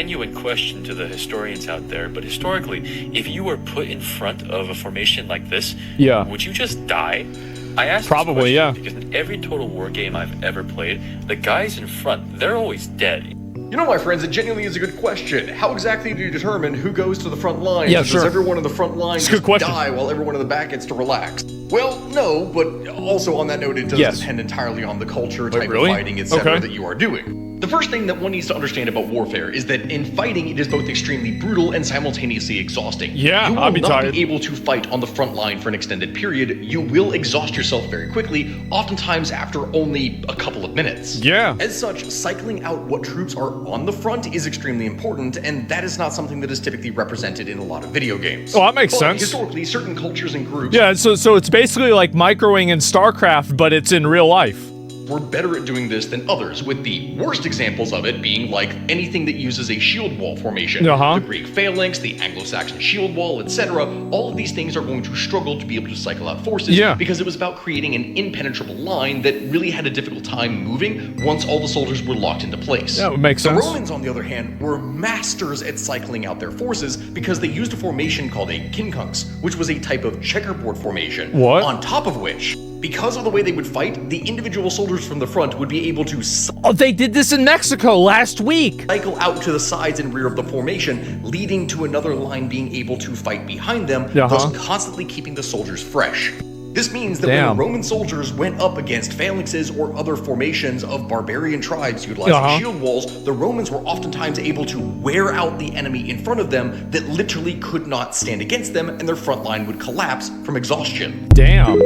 genuine question to the historians out there, but historically, if you were put in front of a formation like this, would you just die? I asked probably, this question because in every Total War game I've ever played, the guys in front, they're always dead. You know, my friends, it genuinely is a good question. How exactly do you determine who goes to the front line? Yeah, Does everyone in the front line just die while everyone in the back gets to relax? Well, no, but also on that note, it does depend entirely on the culture, type of fighting, etc. that you are doing. The first thing that one needs to understand about warfare is that in fighting, it is both extremely brutal and simultaneously exhausting. Yeah, you will I'd be not tired. be able to fight on the front line for an extended period. You will exhaust yourself very quickly, oftentimes after only a couple of minutes. Yeah. As such, cycling out what troops are on the front is extremely important, and that is not something that is typically represented in a lot of video games. Oh, that makes sense. Historically, certain cultures and groups... Yeah, so it's basically like microing in StarCraft, but it's in real life. We're better at doing this than others, with the worst examples of it being like anything that uses a shield wall formation. The Greek phalanx, the Anglo-Saxon shield wall, etc. All of these things are going to struggle to be able to cycle out forces because it was about creating an impenetrable line that really had a difficult time moving once all the soldiers were locked into place. That would make sense. The Romans, on the other hand, were masters at cycling out their forces because they used a formation called a quincunx, which was a type of checkerboard formation. On top of which, because of the way they would fight, the individual soldiers from the front would be able to they did this in Mexico last week. Cycle out to the sides and rear of the formation, leading to another line being able to fight behind them, thus constantly keeping the soldiers fresh. This means that when the Roman soldiers went up against phalanxes or other formations of barbarian tribes utilizing shield walls, the Romans were oftentimes able to wear out the enemy in front of them that literally could not stand against them, and their front line would collapse from exhaustion. Damn.